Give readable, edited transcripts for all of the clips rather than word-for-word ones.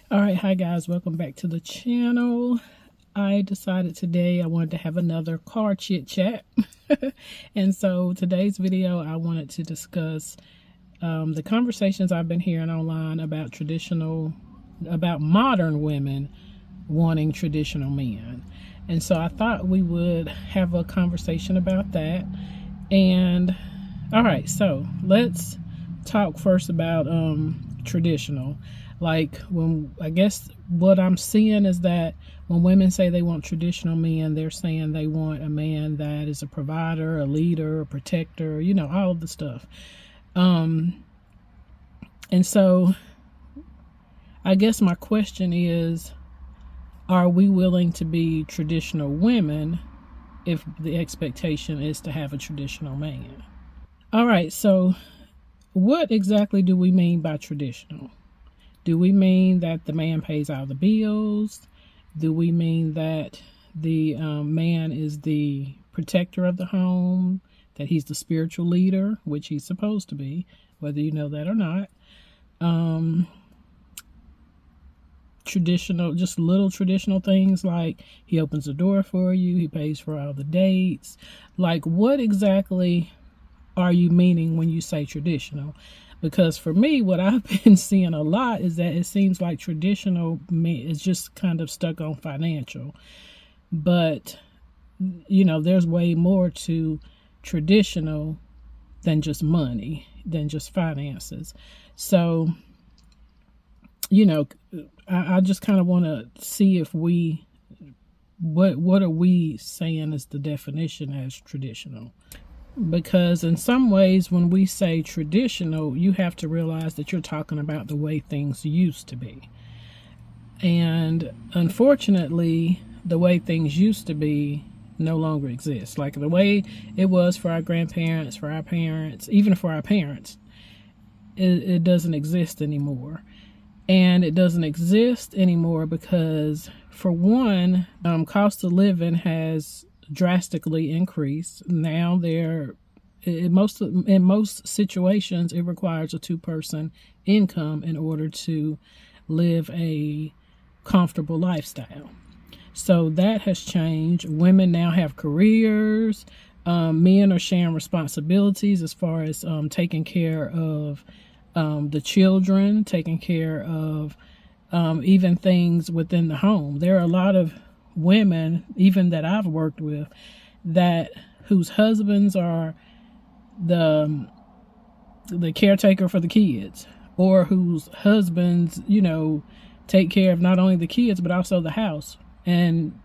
All right, hi guys, welcome back to the channel. I decided today I wanted to have another car chit chat. And so today's video, I wanted to discuss the conversations I've been hearing online about modern women wanting traditional men. And so I thought we would have a conversation about that. And all right, so let's talk first about traditional. Like, when I guess what I'm seeing is that when women say they want traditional men, they're saying they want a man that is a provider, a leader, a protector, you know, all of the stuff. And so I guess my question is, are we willing to be traditional women if the expectation is to have a traditional man? All right, so what exactly do we mean by traditional? Do we mean that the man pays all the bills? Do we mean that the man is the protector of the home, that he's the spiritual leader, which he's supposed to be, whether you know that or not? Traditional, just little traditional things like he opens the door for you, he pays for all the dates. Like, what exactly are you meaning when you say traditional? Because for me, what I've been seeing a lot is that it seems like traditional is just kind of stuck on financial. But, you know, there's way more to traditional than just money, than just finances. So, you know, I just kind of want to see if what are we saying is the definition as traditional? Because in some ways, when we say traditional, you have to realize that you're talking about the way things used to be. And unfortunately, the way things used to be no longer exists. Like the way it was for our grandparents, for our parents, even for our parents, it doesn't exist anymore. And it doesn't exist anymore because, for one, cost of living has drastically increased. Now in most situations, it requires a two-person income in order to live a comfortable lifestyle. So that has changed. Women now have careers. Men are sharing responsibilities as far as taking care of the children, taking care of even things within the home. There are a lot of women, even that I've worked with, whose husbands are the caretaker for the kids, or whose husbands, you know, take care of not only the kids but also the house, and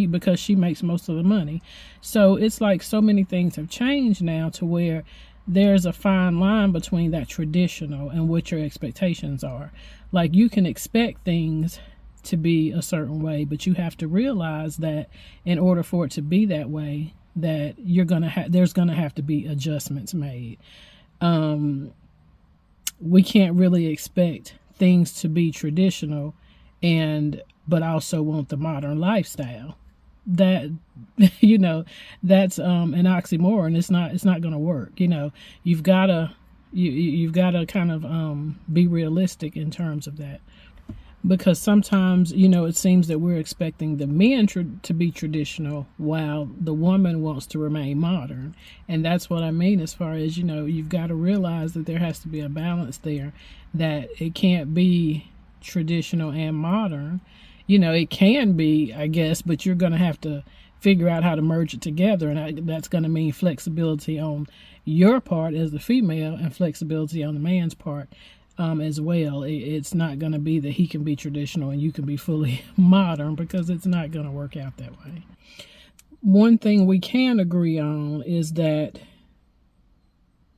because she makes most of the money. So it's like so many things have changed now to where there's a fine line between that traditional and what your expectations are. Like, you can expect things to be a certain way, but you have to realize that in order for it to be that way, that there's gonna have to be adjustments made. We can't really expect things to be traditional but also want the modern lifestyle. That, you know, that's an oxymoron. It's not gonna work. You know, you've gotta kind of be realistic in terms of that. Because sometimes, you know, it seems that we're expecting the men to be traditional while the woman wants to remain modern. And that's what I mean as far as, you know, you've got to realize that there has to be a balance there, that it can't be traditional and modern. You know, it can be, I guess, but you're going to have to figure out how to merge it together. And that's going to mean flexibility on your part as the female and flexibility on the man's part. As well. It's not going to be that he can be traditional and you can be fully modern, because it's not going to work out that way. One thing we can agree on is that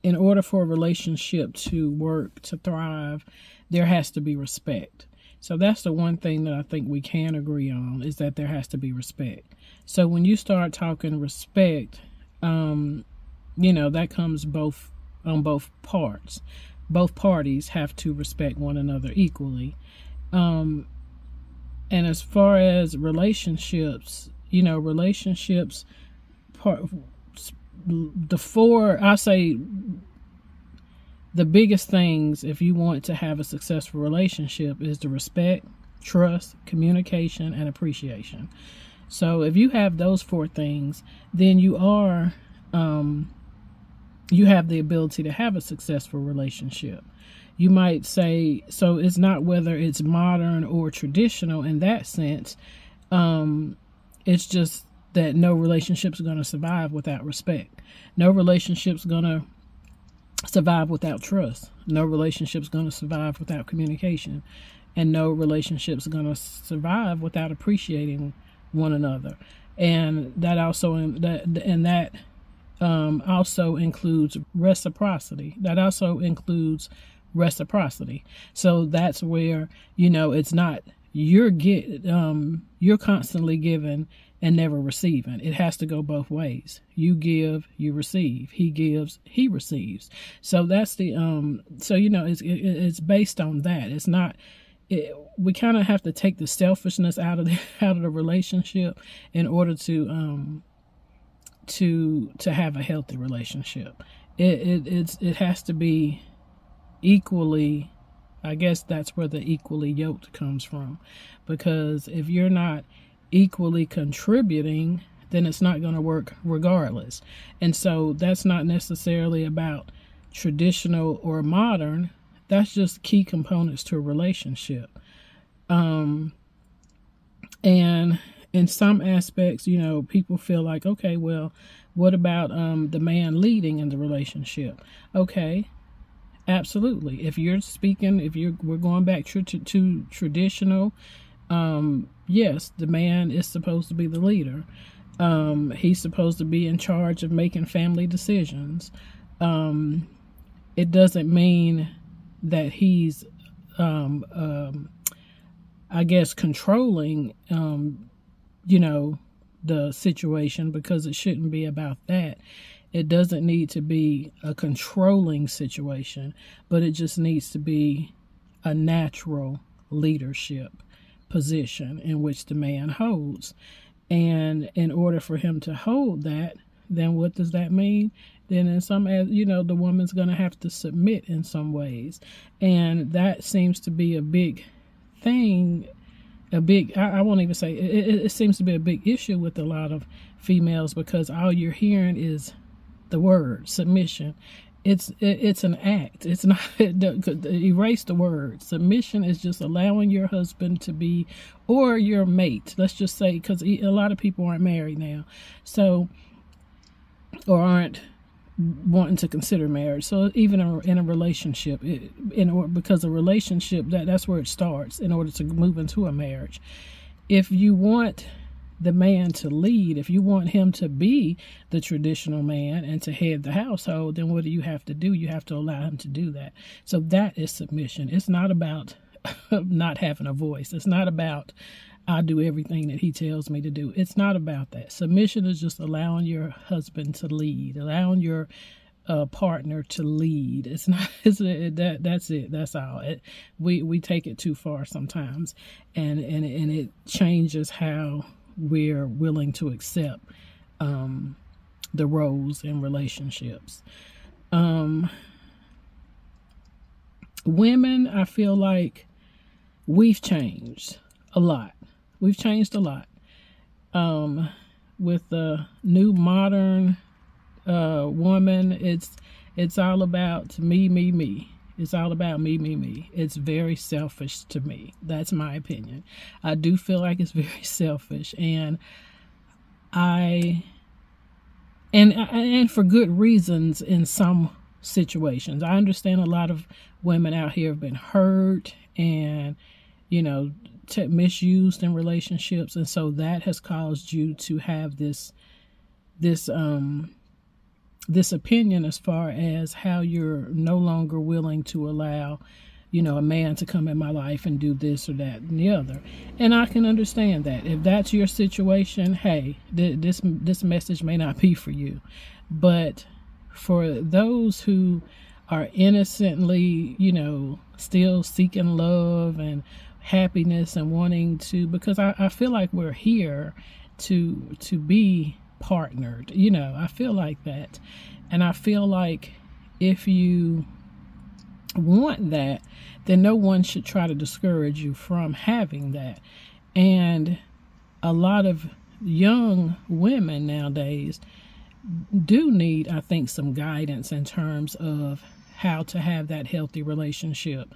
in order for a relationship to work, to thrive, there has to be respect. So that's the one thing that I think we can agree on, is that there has to be respect. So when you start talking respect, you know, that comes on both parts. Both parties have to respect one another equally. And as far as relationships, you know, I say the biggest things, if you want to have a successful relationship, is the respect, trust, communication, and appreciation. So if you have those 4 things, then you have the ability to have a successful relationship. You might say, so it's not whether it's modern or traditional in that sense. It's just that no relationship's going to survive without respect. No relationship's going to survive without trust. No relationship's going to survive without communication. And no relationship's going to survive without appreciating one another. And that also also includes reciprocity. So that's where, it's not you're constantly giving and never receiving. It has to go both ways. You give, you receive. He gives, he receives. So that's the it's based on that. It's not. We kind of have to take the selfishness out of the relationship in order to have a healthy relationship. It has to be equally. I guess that's where the equally yoked comes from, because if you're not equally contributing, then it's not going to work regardless. And so that's not necessarily about traditional or modern. That's just key components to a relationship. And in some aspects, people feel like, okay, well, what about the man leading in the relationship? Okay, absolutely. If we're going back to traditional, yes, the man is supposed to be the leader. He's supposed to be in charge of making family decisions. It doesn't mean that he's, I guess, controlling, the situation, because it shouldn't be about that. It doesn't need to be a controlling situation, but it just needs to be a natural leadership position in which the man holds. And in order for him to hold that, then what does that mean? Then in some, the woman's going to have to submit in some ways. And that seems to be a big thing, I won't even say, it seems to be a big issue with a lot of females, because all you're hearing is the word submission. It's an act. It's not, erase the word. Submission is just allowing your husband to be, or your mate, let's just say, because a lot of people aren't married now, so, or aren't wanting to consider marriage. So even in a relationship, because a relationship, that's where it starts in order to move into a marriage. If you want the man to lead, if you want him to be the traditional man and to head the household, then what do you have to do? You have to allow him to do that. So that is submission. It's not about not having a voice. It's not about I do everything that he tells me to do. It's not about that. Submission is just allowing your husband to lead, allowing your partner to lead. It's not. That's it. That's all. We take it too far sometimes, and it changes how we're willing to accept the roles in relationships. Women, I feel like we've changed a lot. We've changed a lot. With the new modern woman, it's all about me. It's all about me. It's very selfish to me. That's my opinion. I do feel like it's very selfish, and for good reasons in some situations. I understand a lot of women out here have been hurt and, misused in relationships, and so that has caused you to have this opinion as far as how you're no longer willing to allow, a man to come in my life and do this or that and the other. And I can understand that. If that's your situation, hey, this message may not be for you. But for those who are innocently, still seeking love and happiness and wanting to, because I feel like we're here to be partnered, I feel like that. And I feel like if you want that, then no one should try to discourage you from having that. And a lot of young women nowadays do need, I think, some guidance in terms of how to have that healthy relationship,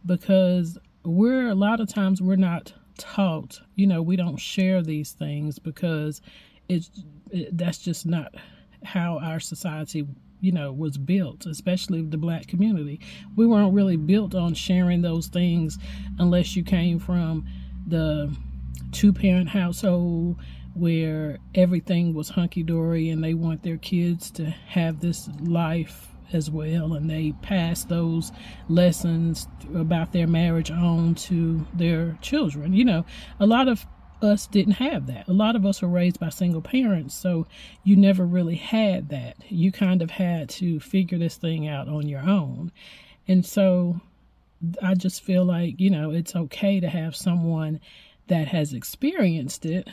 because a lot of times we're not taught, we don't share these things because that's just not how our society was built, especially the Black community. We weren't really built on sharing those things unless you came from the two-parent household where everything was hunky-dory and they want their kids to have this life as well, and they pass those lessons about their marriage on to their children. A lot of us didn't have that. A lot of us were raised by single parents, so you never really had that. You kind of had to figure this thing out on your own. And so I just feel like, it's okay to have someone that has experienced it,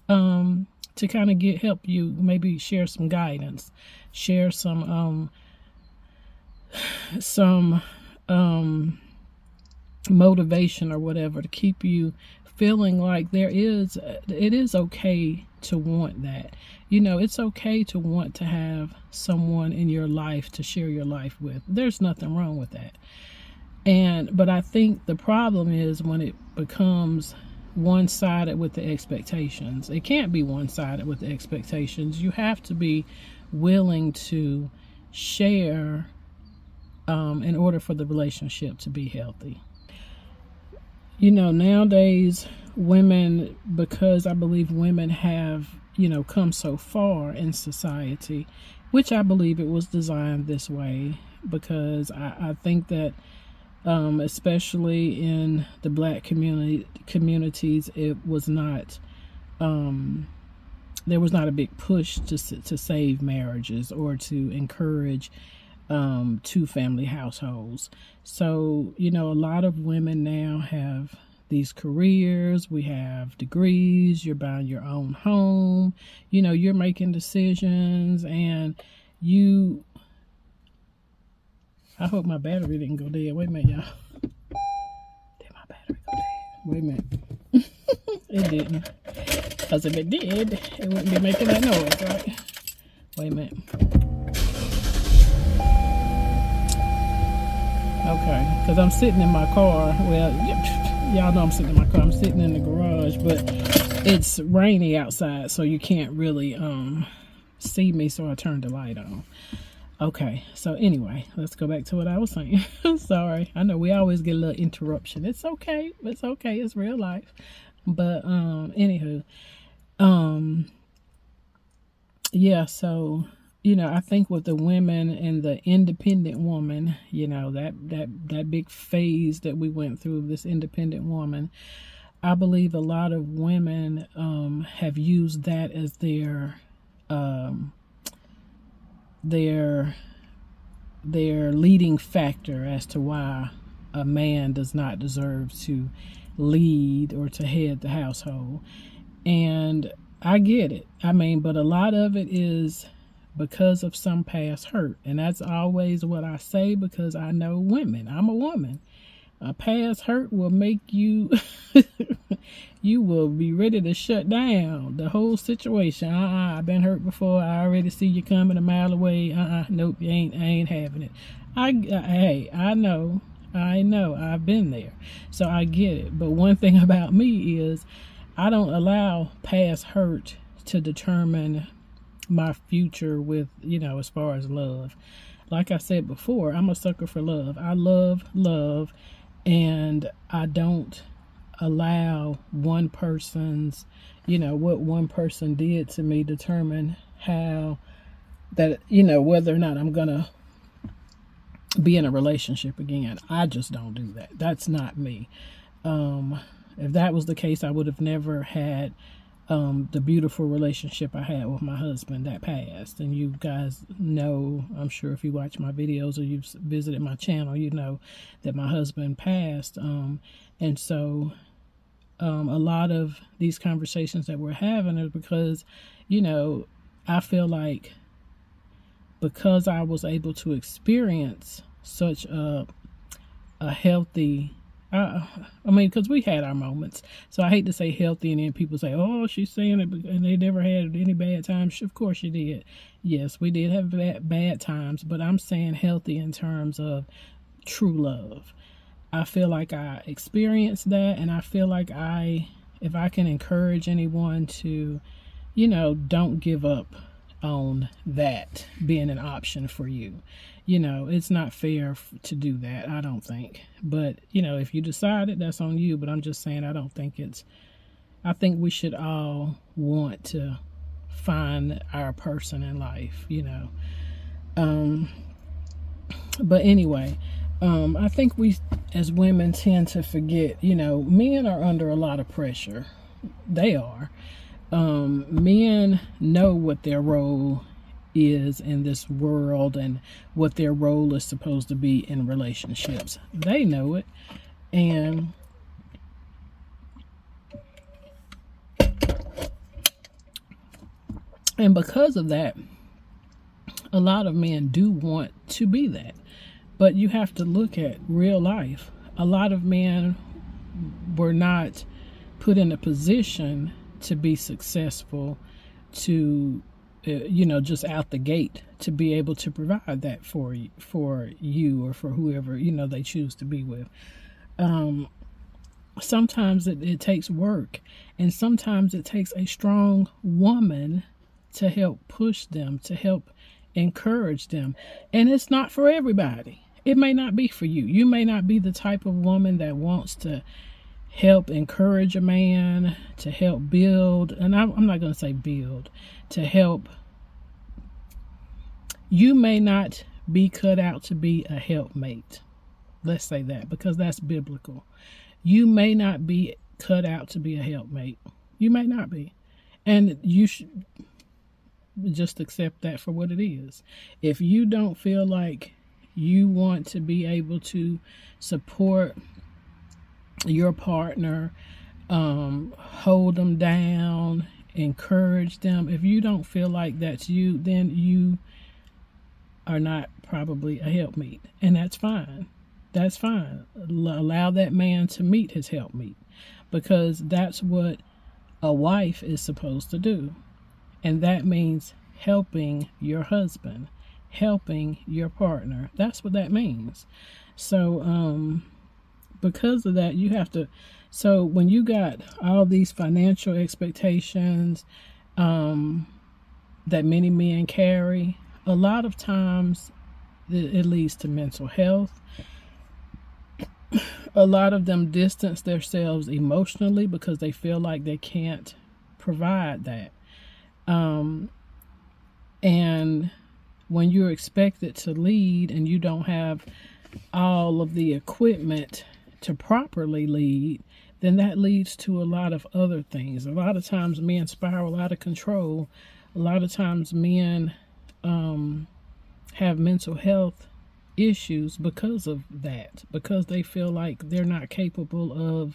to kind of help you, maybe share some guidance, share some motivation or whatever, to keep you feeling like it is okay to want that. It's okay to want to have someone in your life to share your life with. There's nothing wrong with that. But I think the problem is when it becomes one-sided with the expectations. It can't be one-sided with the expectations. You have to be willing to share in order for the relationship to be healthy. Nowadays, women, because I believe women have, come so far in society, which I believe it was designed this way, because I think that especially in the Black communities, it was not, there was not a big push to save marriages or to encourage two-family households. So, a lot of women now have these careers. We have degrees. You're buying your own home. You're making decisions, and I hope my battery didn't go dead. Wait a minute, y'all. Did my battery go dead? Wait a minute. It didn't. Because if it did, it wouldn't be making that noise, right? Wait a minute. Okay, because I'm sitting in my car. Well, y'all know I'm sitting in my car. I'm sitting in the garage, but it's rainy outside, so you can't really see me, so I turned the light on. Okay, so anyway, let's go back to what I was saying. Sorry, I know we always get a little interruption. It's okay. It's okay. It's real life. But anywho, yeah. So I think with the women and the independent woman, that big phase that we went through, this independent woman, I believe a lot of women have used that as their leading factor as to why a man does not deserve to lead or to head the household. And I get it. But a lot of it is because of some past hurt. And that's always what I say, because I know women. I'm a woman. A past hurt will make you you will be ready to shut down the whole situation. I've been hurt before. I already see you coming a mile away. Nope, I ain't having it. Hey, I know, I've been there, so I get it. But one thing about me is I don't allow past hurt to determine my future with, as far as love. Like I said before, I'm a sucker for love. I love love, and I don't allow one person's, what one person did to me determine how that, whether or not I'm gonna be in a relationship again. I just don't do that. That's not me. If that was the case, I would have never had the beautiful relationship I had with my husband that passed. And you guys know, I'm sure if you watch my videos or you've visited my channel, you know that my husband passed. And so a lot of these conversations that we're having is because, I feel like because I was able to experience such a a healthy, I mean, because we had our moments. So I hate to say healthy and then people say, oh, she's saying it and they never had any bad times. Of course you did. Yes, we did have bad times, but I'm saying healthy in terms of true love. I feel like I experienced that, and I feel like if I can encourage anyone to, don't give up on that being an option for you. It's not fair to do that, I don't think. But, if you decide it, that's on you. But I'm just saying, I think we should all want to find our person in life, But anyway, I think we as women tend to forget, men are under a lot of pressure. They are. Men know what their role is in this world and what their role is supposed to be in relationships. They know it. And because of that, a lot of men do want to be that. But you have to look at real life. A lot of men were not put in a position to be successful, to just out the gate, to be able to provide that for you or for whoever they choose to be with. Sometimes it takes work, and sometimes it takes a strong woman to help push them, to help encourage them. And it's not for everybody. It may not be for you. You may not be the type of woman that wants to help encourage a man, to help build, and I'm not going to say build, to help. You may not be cut out to be a helpmate. Let's say that, because that's biblical. You may not be cut out to be a helpmate. You may not be. And you should just accept that for what it is. If you don't feel like you want to be able to support your partner, hold them down, encourage them, if you don't feel like that's you, then you are not probably a helpmeet. And that's fine. That's fine. Allow that man to meet his helpmeet, because that's what a wife is supposed to do. And that means helping your husband, helping your partner. That's what that means. So, because of that, you have to, so when you got all these financial expectations that many men carry, a lot of times it leads to mental health. A lot of them distance themselves emotionally because they feel like they can't provide that. And when you're expected to lead and you don't have all of the equipment to properly lead, then that leads to a lot of other things. A lot of times men spiral out of control. A lot of times men have mental health issues because of that, because they feel like they're not capable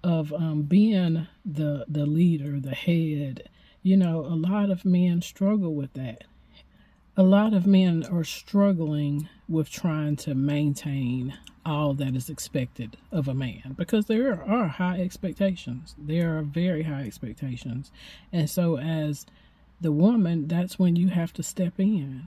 of being the leader, the head. A lot of men struggle with that. A lot of men are struggling with trying to maintain all that is expected of a man, because there are high expectations. There are very high expectations. And so as the woman, that's when you have to step in.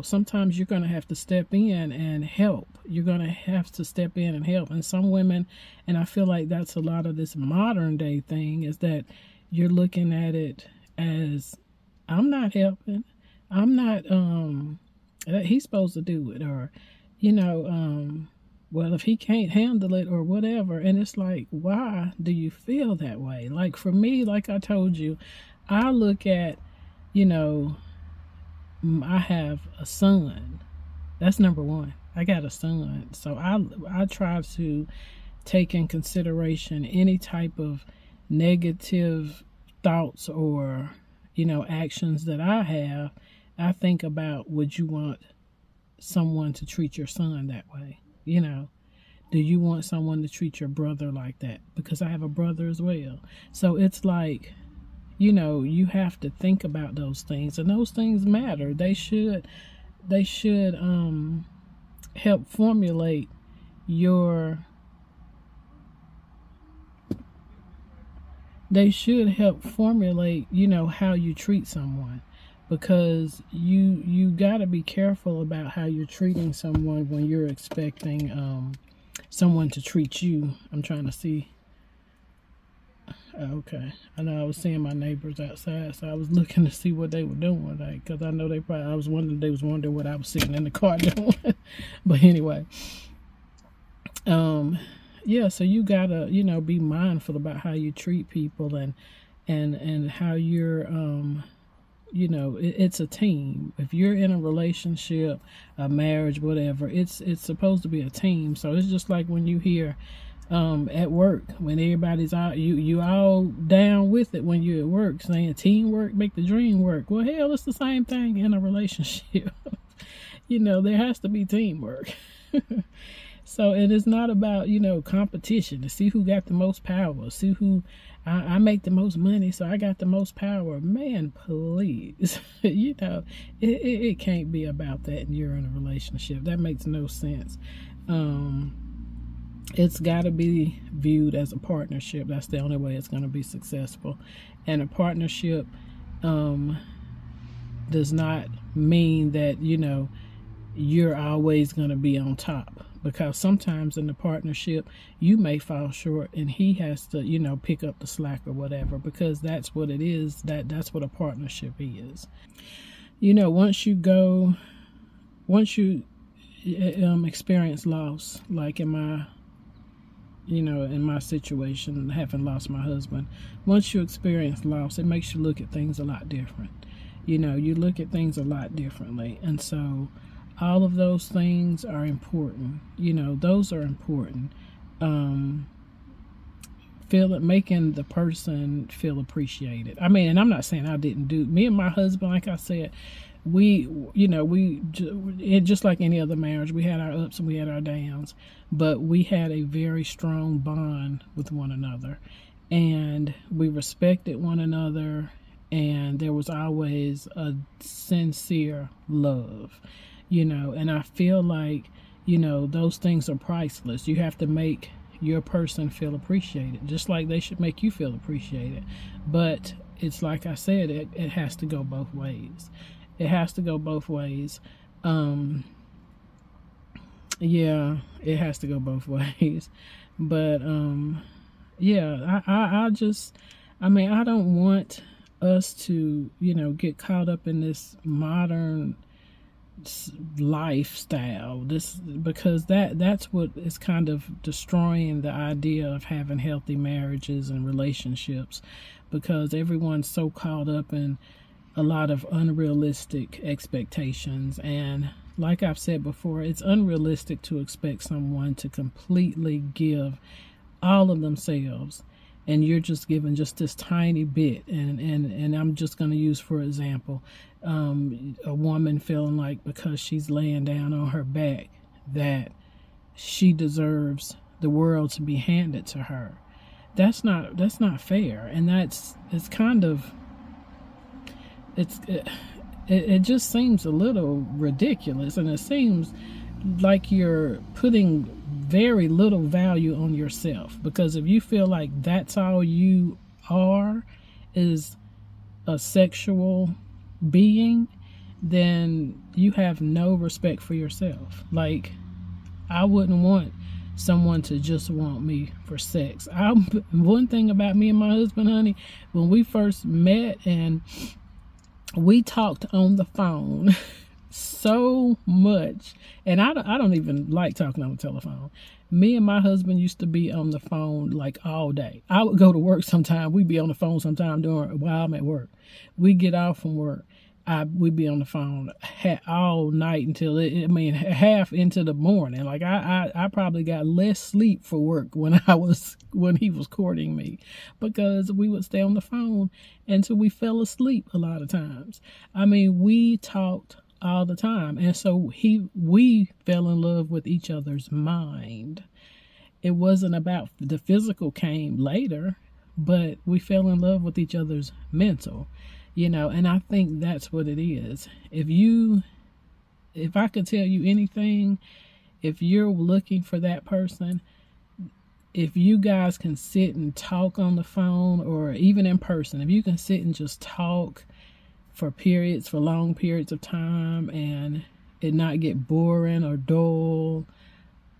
Sometimes you're going to have to step in and help. You're going to have to step in and help. And some women, and I feel like that's a lot of this modern day thing, is that you're looking at it as, I'm not helping. I'm not, he's supposed to do it. Or, well, if he can't handle it or whatever. And it's like, why do you feel that way? Like for me, like I told you, I look at, I have a son. That's number one. I got a son. So I try to take in consideration any type of negative thoughts or, actions that I have. I think about, would you want someone to treat your son that way? Do you want someone to treat your brother like that? Because I have a brother as well. So it's like, you have to think about those things, and those things matter. They should help formulate, they should help formulate, how you treat someone, because you got to be careful about how you're treating someone when you're expecting someone to treat you. I'm trying to see. Okay, I know I was seeing my neighbors outside, so I was looking to see what they were doing, like, because I know they was wondering what I was sitting in the car doing. But anyway, yeah, so you gotta, be mindful about how you treat people, and how you're, it's a team. If you're in a relationship, a marriage, whatever, it's supposed to be a team. So it's just like when you hear at work, when everybody's out, you all down with it when you're at work, saying teamwork make the dream work. Well, hell, it's the same thing in a relationship. There has to be teamwork. So it is not about, competition to see who got the most power, see who I make the most money, so I got the most power. Man, please. It can't be about that, and you're in a relationship. That makes no sense. It's got to be viewed as a partnership. That's the only way it's going to be successful. And a partnership does not mean that, you're always going to be on top, because sometimes in the partnership you may fall short and he has to, pick up the slack or whatever, because that's what it is. That's what a partnership is. Once you experience loss, like in my situation, having lost my husband, once you experience loss, it makes you look at things a lot different. You look at things a lot differently. And so all of those things are important. Those are important. Making the person feel appreciated. I mean, and I'm not saying I didn't do, me and my husband, like I said, we just like any other marriage, we had our ups and we had our downs, but we had a very strong bond with one another, and we respected one another, and there was always a sincere love, and I feel like, those things are priceless. You have to make your person feel appreciated, just like they should make you feel appreciated. But it's like I said, it has to go both ways. It has to go both ways. Yeah, it has to go both ways. But yeah, I don't want us to, get caught up in this modern lifestyle, because that's what is kind of destroying the idea of having healthy marriages and relationships, because everyone's so caught up in a lot of unrealistic expectations. And like I've said before, it's unrealistic to expect someone to completely give all of themselves, and you're just given just this tiny bit. And I'm just going to use, for example, a woman feeling like because she's laying down on her back that she deserves the world to be handed to her. That's not fair, and it just seems a little ridiculous, and it seems like you're putting very little value on yourself, because if you feel like that's all you are, is a sexual being, then you have no respect for yourself. Like, I wouldn't want someone to just want me for sex. One thing about me and my husband, honey, when we first met and we talked on the phone so much, and I don't even like talking on the telephone. Me and my husband used to be on the phone like all day. I would go to work sometime. We'd be on the phone sometime while I'm at work. We get off from work. We'd be on the phone all night until half into the morning. Like I probably got less sleep for work when he was courting me, because we would stay on the phone until we fell asleep a lot of times. I mean, we talked all the time, and so we fell in love with each other's mind. It wasn't about the physical, came later, but we fell in love with each other's mental, and I think that's what it is. If I could tell you anything, if you're looking for that person, if you guys can sit and talk on the phone or even in person, if you can sit and just talk for long periods of time, and it not get boring or dull,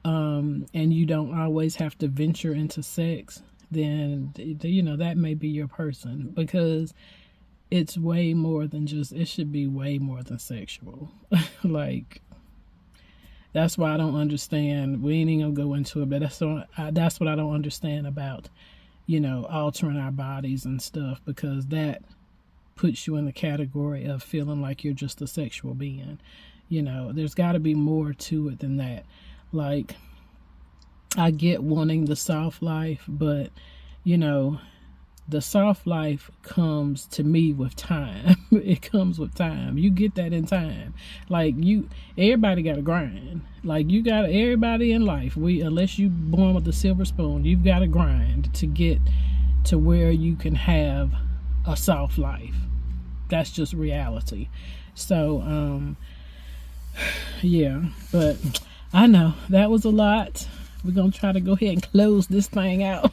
and you don't always have to venture into sex, then, you know, that may be your person, because it's way more than just, it should be way more than sexual. Like, that's why I don't understand. We ain't even gonna go into it, but that's what I don't understand about, you know, altering our bodies and stuff, because that puts you in the category of feeling like you're just a sexual being. You know, there's got to be more to it than that. Like, I get wanting the soft life, but, you know, the soft life comes to me with time. It comes with time. You get that in time. Like, everybody got to grind. Like, everybody in life, unless you born with a silver spoon, you've got to grind to get to where you can have a soft life. That's just reality. So, yeah, but I know that was a lot. We're going to try to go ahead and close this thing out.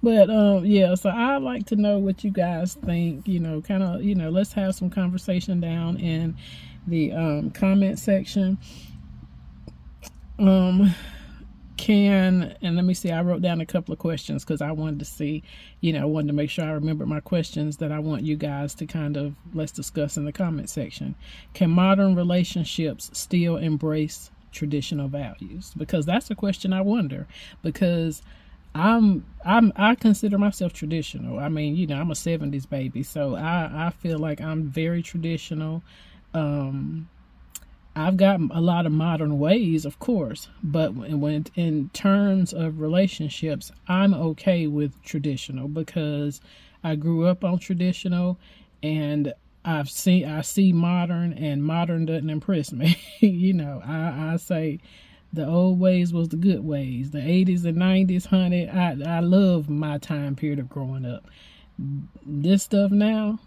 But yeah, so I'd like to know what you guys think, you know, kind of, you know, let's have some conversation down in the comment section. And let me see, I wrote down a couple of questions because I wanted to see, you know, I wanted to make sure I remember my questions that I want you guys to kind of, let's discuss in the comment section. Can modern relationships still embrace traditional values? Because that's a question I wonder, because I consider myself traditional. I mean, you know, I'm a 70s baby, so I feel like I'm very traditional. I've got a lot of modern ways, of course, but when in terms of relationships, I'm okay with traditional, because I grew up on traditional, and I see modern, and modern doesn't impress me. You know, I say the old ways was the good ways. The 80s and 90s, honey, I love my time period of growing up. This stuff now,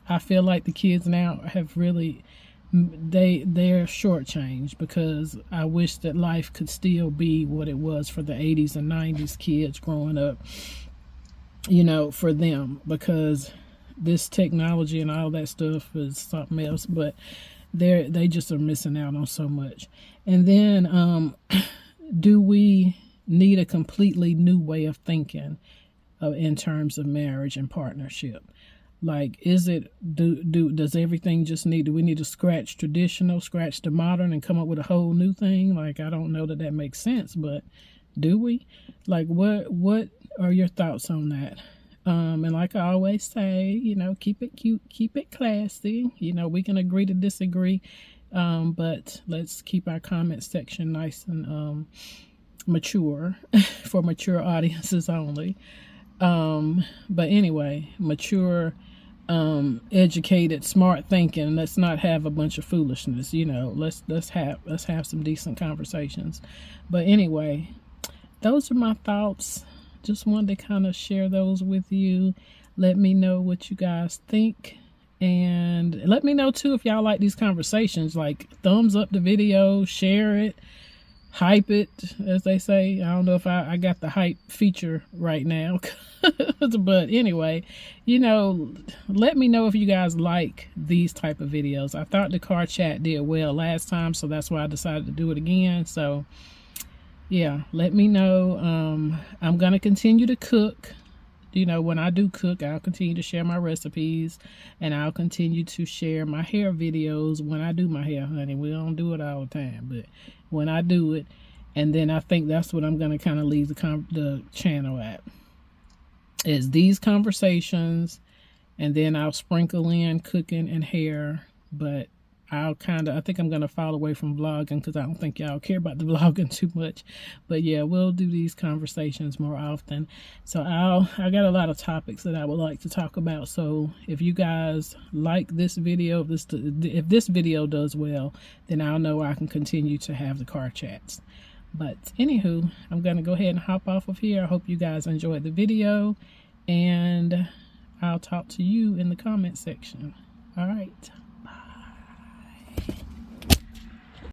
I feel like the kids now have really, they're shortchanged, because I wish that life could still be what it was for the 80s and 90s kids growing up, you know, for them, because this technology and all that stuff is something else, but they just are missing out on so much. And then do we need a completely new way of thinking in terms of marriage and partnership? Like, is it, does everything just do we need to scratch traditional, scratch the modern, and come up with a whole new thing? Like, I don't know that makes sense, but do we? Like, what are your thoughts on that? And like I always say, you know, keep it cute, keep it classy. You know, we can agree to disagree, but let's keep our comment section nice and mature for mature audiences only. But anyway, mature, educated, smart thinking. Let's not have a bunch of foolishness. You know, let's have some decent conversations. But anyway, those are my thoughts. Just wanted to kind of share those with you. Let me know what you guys think, and let me know too if y'all like these conversations. Like, thumbs up the video, share it, hype it, as they say. I don't know if I got the hype feature right now. But anyway, you know, let me know if you guys like these type of videos. I thought the car chat did well last time, so that's why I decided to do it again. So yeah, let me know. I'm gonna continue to cook. You know, when I do cook, I'll continue to share my recipes, and I'll continue to share my hair videos when I do my hair, honey. We don't do it all the time, but when I do it, and then I think that's what I'm gonna kind of leave the channel at, is these conversations, and then I'll sprinkle in cooking and hair. But I think I'm going to fall away from vlogging, because I don't think y'all care about the vlogging too much. But yeah, we'll do these conversations more often. So I got a lot of topics that I would like to talk about. So if you guys like this video, if this video does well, then I'll know I can continue to have the car chats. But anywho, I'm going to go ahead and hop off of here. I hope you guys enjoyed the video, and I'll talk to you in the comment section. All right.